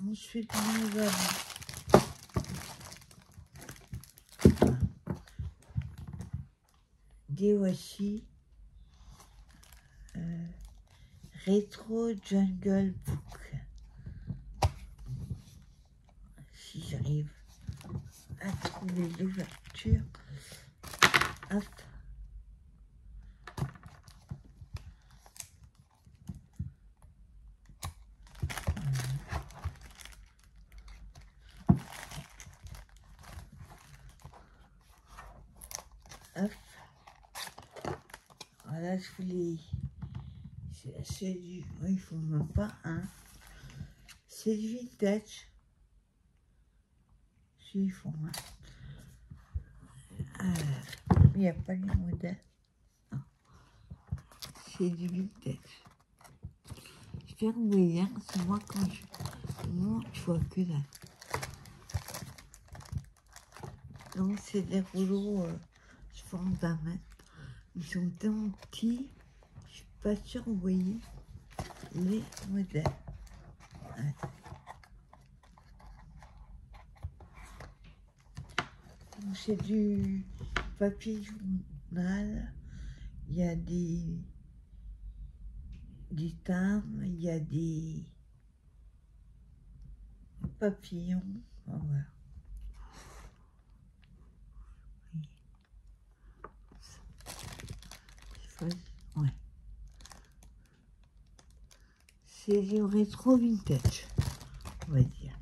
Ensuite, nous avons des washi Retro Jungle Book. Si j'arrive à trouver l'ouverture. Hop. Hop. Voilà, je voulais... C'est du... Il faut même pas un. C'est du vintage. Si, il faut un. il n'y a pas les modèles. Non. C'est du vintage. J'espère que vous voyez bien, c'est moi quand je monte, je vois que là. Donc c'est des rouleaux, je pense, d'un mètre. Ils sont tellement petits, je suis pas sûre que vous voyez les modèles. Ouais. Donc c'est du papier journal, il y a des timbres, il y a des papillons, enfin, voilà. Ouais. C'est du rétro vintage, on va dire.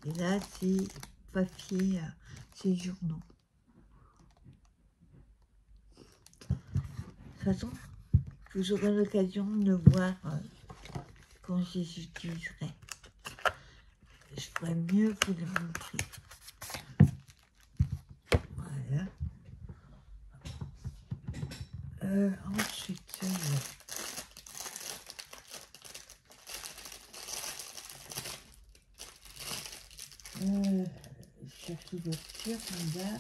Et là, c'est papier, c'est journaux. De toute façon, vous aurez l'occasion de voir quand je les utiliserai. Je pourrais mieux vous les montrer. Voilà. Ensuite, cherche l'ouverture, on a.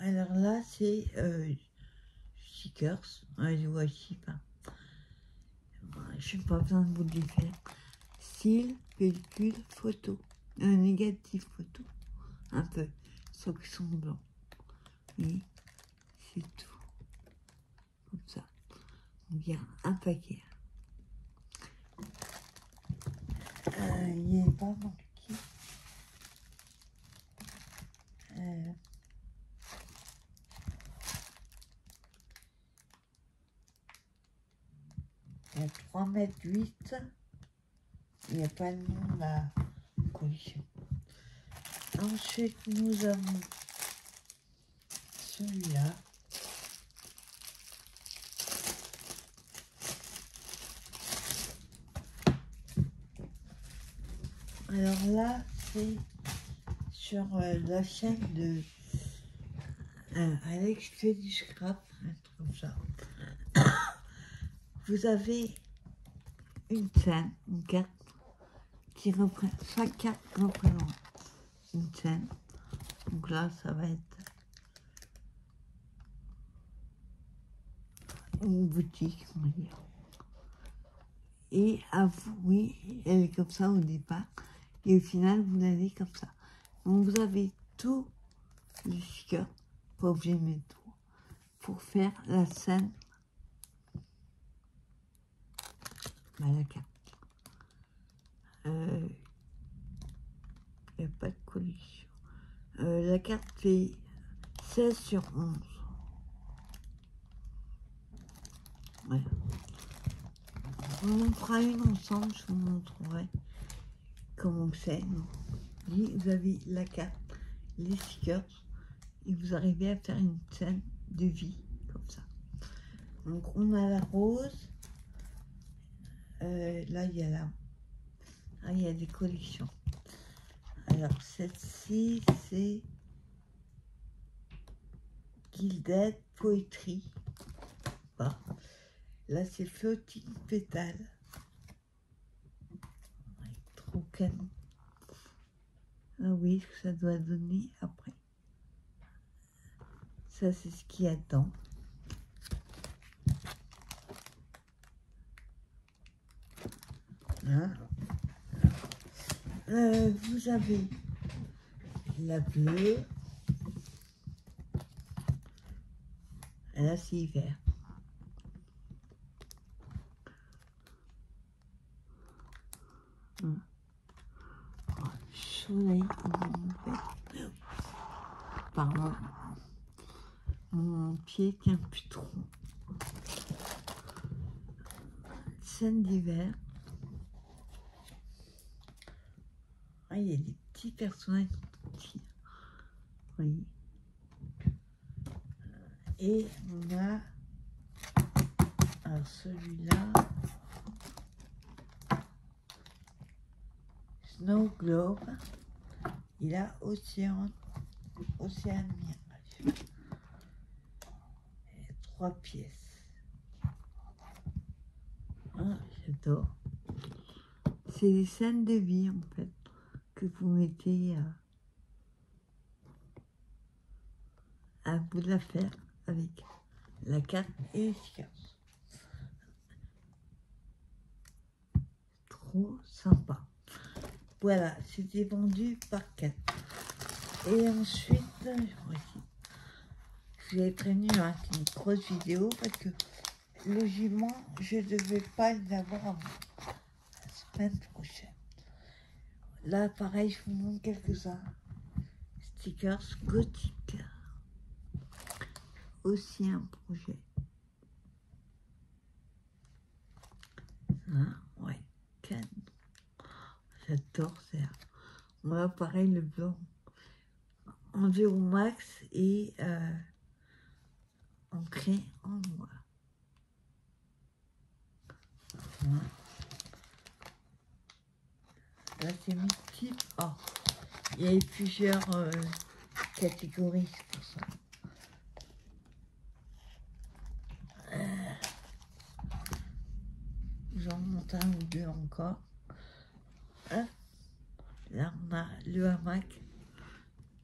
Alors là, c'est stickers, les voici pas. Je n'ai pas besoin de vous les faire. Style, pellicule, photo. Un négatif photo. Un peu. Sauf qu'ils sont blancs. Et c'est tout. Comme ça. Donc il y a un paquet. Il n'y a pas marqué. Il y a 3,8 m. Il n'y a pas de nom de la collection. Ensuite, nous avons celui-là. Alors là, c'est sur la chaîne de Alex fait du scrap, un truc comme ça. Vous avez une scène, une carte qui représente, chaque carte représente une scène. Donc là, ça va être une boutique, on va dire. Et à vous, oui, elle est comme ça au départ. Et au final, vous l'avez comme ça. Donc vous avez tous les stickers, pas obligé de mettre tout, pour faire la scène, la carte. Il n'y a pas de collection. La carte fait 16 sur 11. Voilà. On en fera une ensemble, je vous montrerai comment c'est. Vous avez la carte, les stickers, et vous arrivez à faire une scène de vie, comme ça. Donc on a la rose. Là, il y a la... Ah, il y a des collections. Alors, celle-ci, c'est Gilded Poetry. Bah, là, c'est Floating Pétale. Trop canon. Ah oui, ce que ça doit donner après. Ça, c'est ce qu'il y a dedans. Hein, vous avez la bleue. Et là, c'est hiver. Soleil. Pardon. Mon pied tient plus trop. Scène d'hiver. Ah, il y a des petits personnages petits. Oui. Et on a, alors celui-là, Snow Globe, il a Océan Mirage. 3 pièces. Ah, j'adore. C'est les scènes de vie en fait que vous mettez à bout de la faire avec la carte et les stickers. Trop sympa. Voilà, c'était vendu par 4. Et ensuite, je vous avais prévenu, hein, c'est une grosse vidéo parce que logiquement, je ne devais pas les avoir avant la semaine prochaine. Là, pareil, je vous montre quelques-uns. Stickers gothiques. Aussi un projet. Hein, ouais, canon. J'adore ça. Moi, pareil, le blanc. En zéro max et ancré en noir. Voilà. Là, c'est mes types. Oh, il y a plusieurs catégories, c'est pour ça. J'en monte un ou deux encore. Hein? Là, on a le hamac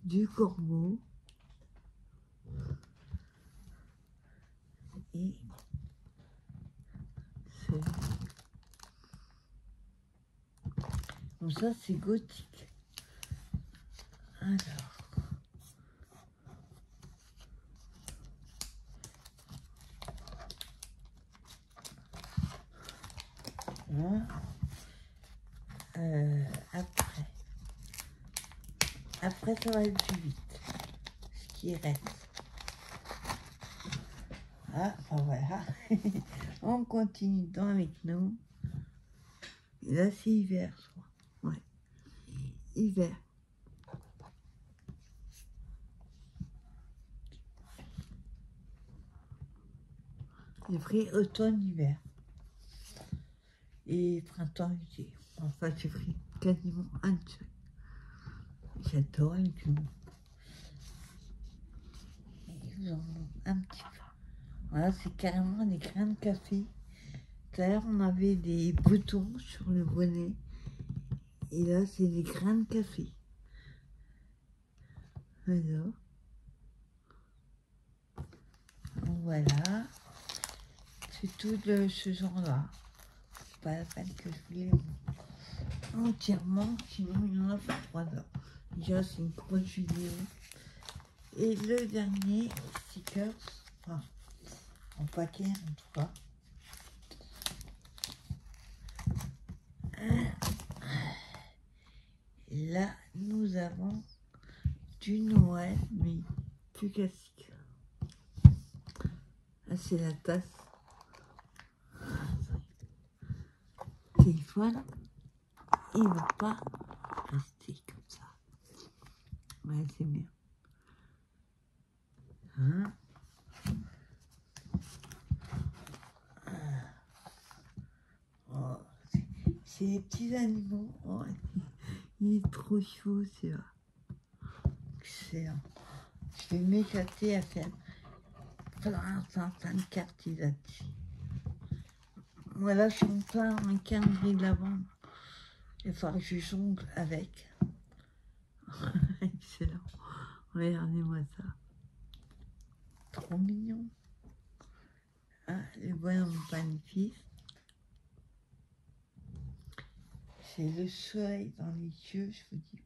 du corbeau. Et celui. Donc ça, c'est gothique. Alors. Hein? Après, ça va être plus vite. Ce qui reste. Ah, ben voilà. On continue dans avec nous. Et là, c'est hiver, je crois. Ouais. Hiver. J'ai pris automne-hiver. Et printemps-été. Enfin, j'ai pris quasiment un seul. J'adore les clous. Et je vous en montre un petit peu. Voilà, c'est carrément des grains de café. Tout à l'heure, on avait des boutons sur le bonnet. Et là, c'est des grains de café. Alors. Voilà. C'est tout de ce genre-là. C'est pas la peine que je vous les montre entièrement, sinon il y en a pour 3 heures. Déjà, c'est une grosse vidéo. Et le dernier sticker, enfin, en paquet en tout cas. Et là, nous avons du Noël, mais plus classique. Là, c'est la tasse. Téléphone, il ne va pas rester comme ça. Ouais, c'est bien. Hein? Oh, c'est les petits animaux. Oh, il est trop chaud, c'est vrai. Excellent. Je vais m'éclater à faire plein de cartes là-dessus. Voilà, je suis en plein un calendrier de l'Avent. Il va falloir que je jongle avec. Excellent. Regardez-moi ça. Trop mignon. Ah, le bonhomme magnifique. C'est le soleil dans les yeux, je vous dis.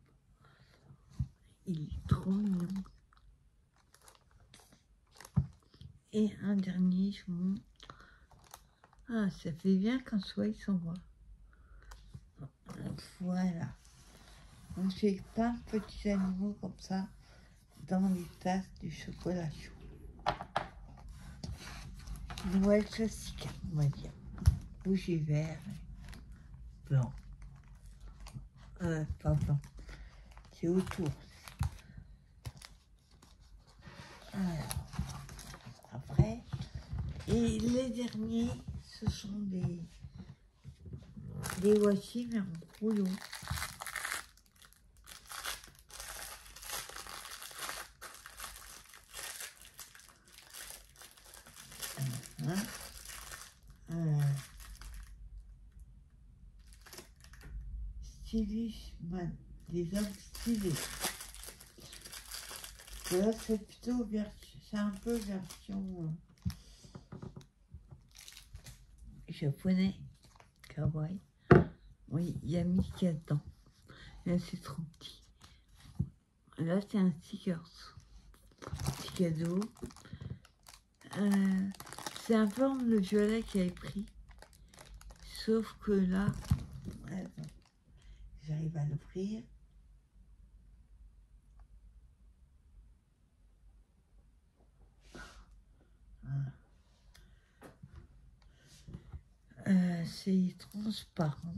Il est trop mignon. Et un dernier, je vous montre. Ah, ça fait bien qu'un soleil s'envoie. Voilà. Donc j'ai plein de petits animaux comme ça dans les tasses du chocolat chaud. Noël classique, on va dire. Rouge et vert. Blanc. Pas blanc. C'est autour. Alors. Et les derniers, ce sont des washi, mais en rouleau. Hein, stylish man, des hommes stylés. Là, c'est plutôt c'est un peu version japonais, kawaii. Oui, il y a Mickey dedans. Là, c'est trop petit. Là, c'est un sticker. Petit cadeau. C'est un peu le violet qui avait pris. Sauf que là, attends, j'arrive à l'ouvrir. C'est transparent.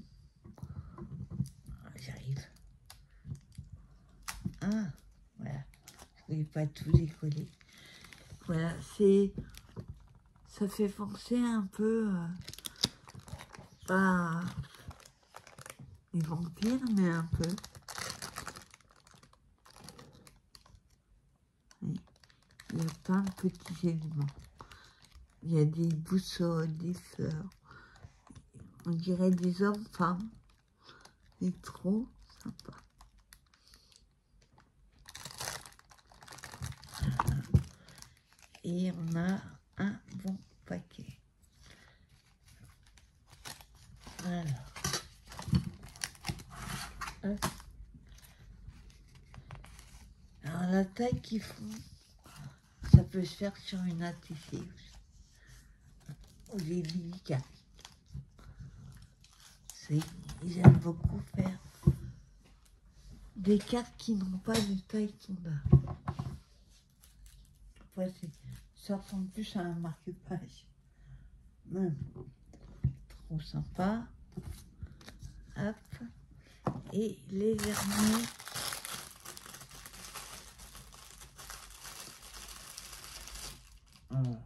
J'arrive. Ah, voilà. Je ne vais pas tout décoller. Voilà, ça fait penser un peu à les vampires, mais un peu. Oui. Il y a plein de petits éléments. Il y a des boussoles, des fleurs. On dirait des hommes-femmes. C'est trop sympa. Et on a un bon paquet. Alors. Hop. Alors la taille qu'ils font, ça peut se faire sur une ATC aussi. Ou des mini-cartes. Ils aiment beaucoup faire des cartes qui n'ont pas de taille standard. Après, ça ressemble plus à un marque-page. Trop sympa. Hop. Et les derniers. Voilà.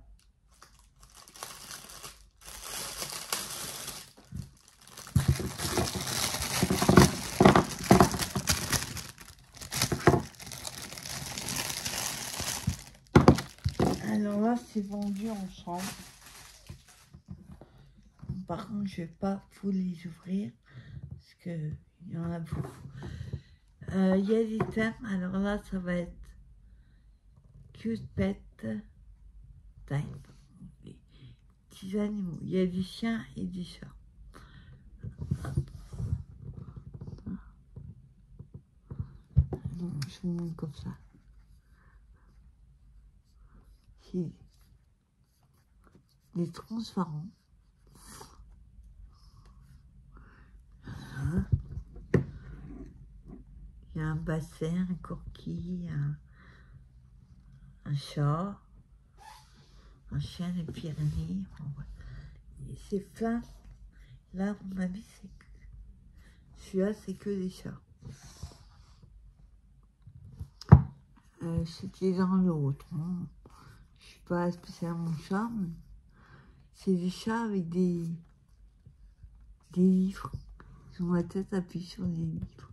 Alors là, c'est vendu ensemble. Par contre, je ne vais pas vous les ouvrir parce qu'il y en a beaucoup. Il y a des thèmes. Alors là, ça va être Cute Pet Time. Les petits animaux. Il y a des chiens et des chats. Non, je vous montre comme ça. C'est des transparents. Hein? Il y a un bassin, un coquille, un chat, un chien des Pyrénées. C'est plein. Là, à mon avis, c'est que celui-là, c'est que des chats. C'était dans l'autre. Hein. Je suis pas spécialement chat, mais c'est des chats avec des livres. Ils ont la tête appuyée sur des livres.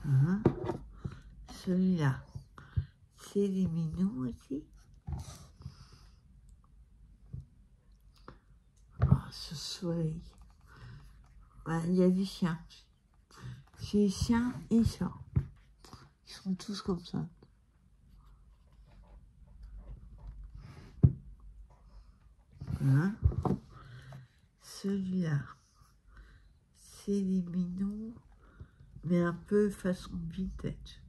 Hein? Celui-là, c'est des minous aussi. Oh, ce soleil. Il y a des chiens. J'ai chiens et chats. Ils sont tous comme ça. Hein? Celui-là, c'est des minous, mais un peu façon vintage.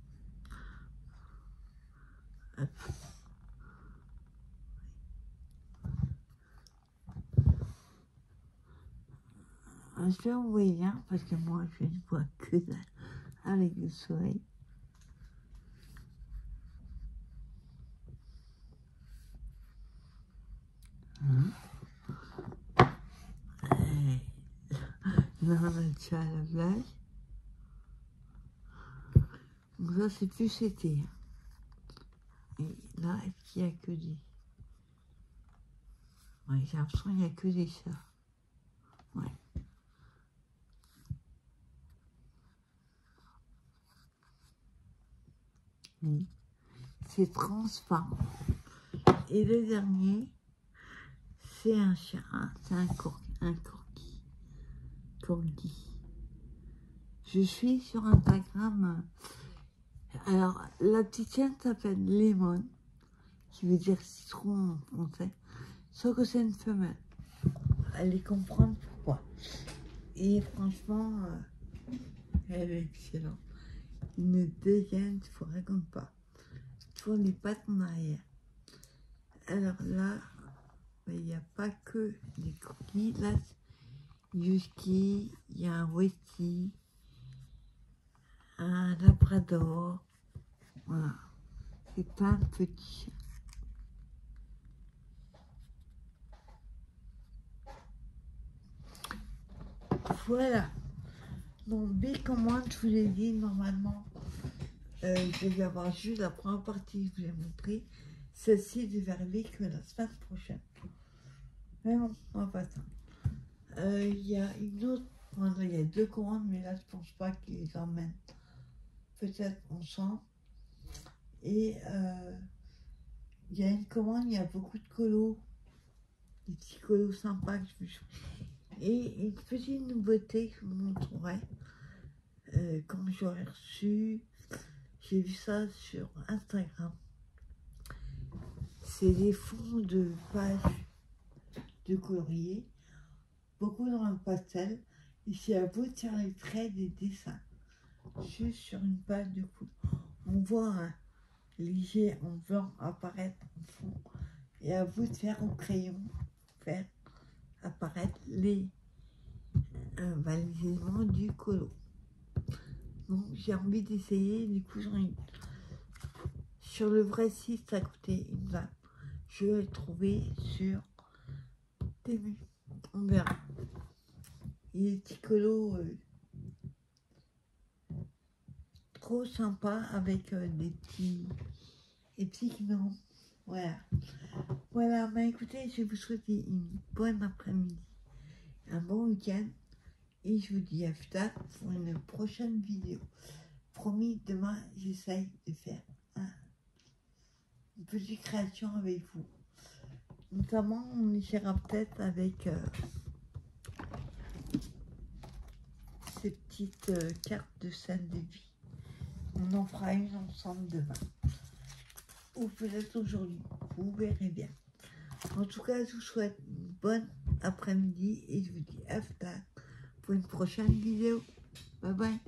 Hop. Je vais envoyer un parce que moi je ne vois que dalle avec le soleil. Hein? Là on a déjà la plage. Donc ça, c'est plus été. Et là, est-ce qu'il n'y a que des... Ouais, j'ai l'impression qu'il n'y a que des sœurs. Ouais. Oui. C'est transparent. Et le dernier, c'est un chien. C'est un corgi. Corgi. Je suis sur Instagram. Alors, la petite chienne s'appelle Lemon, qui veut dire citron en français. Sauf que c'est une femelle. Allez comprendre pourquoi. Et franchement, elle est excellente. Une dégaine, je vous raconte pas. Tourne les pattes en arrière. Alors là, il n'y a pas que des cookies. Là, Husky, il y a un Westie, un Labrador. Voilà. C'est plein de petits. Voilà. Donc, B-Commande, je vous l'ai dit, normalement, je vais avoir juste la première partie que je vous ai montrée. Celle-ci devait arriver que la semaine prochaine. Mais bon, on va pas attendre. Il y a une autre, il y a 2 commandes, mais là, je pense pas qu'ils les emmènent. Peut-être ensemble. Et il y a une commande, il y a beaucoup de colos. Des petits colos sympas que je me suis... Et une petite nouveauté que je vous montrerai. Comme j'aurais reçu, j'ai vu ça sur Instagram. C'est des fonds de pages de colorier, beaucoup dans le pastel, et c'est à vous de faire les traits des dessins, juste sur une page de couleur. On voit un léger en blanc apparaître en fond, et à vous de faire au crayon, faire apparaître les éléments du colo. Donc j'ai envie d'essayer, du coup j'en ai... Sur le vrai site, ça coûtait une vanne. Je l'ai trouvé sur Temu. On verra. Il est petit colo trop sympa avec des petits guimauves. Voilà. Voilà, bah écoutez, je vous souhaite une bonne après-midi, un bon week-end. Et je vous dis à plus tard pour une prochaine vidéo. Promis, demain, j'essaye de faire une petite création avec vous. Notamment, on essaiera peut-être avec ces petites cartes de scène de vie. On en fera une ensemble demain. Ou peut-être aujourd'hui. Vous verrez bien. En tout cas, je vous souhaite une bonne après-midi et je vous dis à plus tard pour une prochaine vidéo. Bye bye.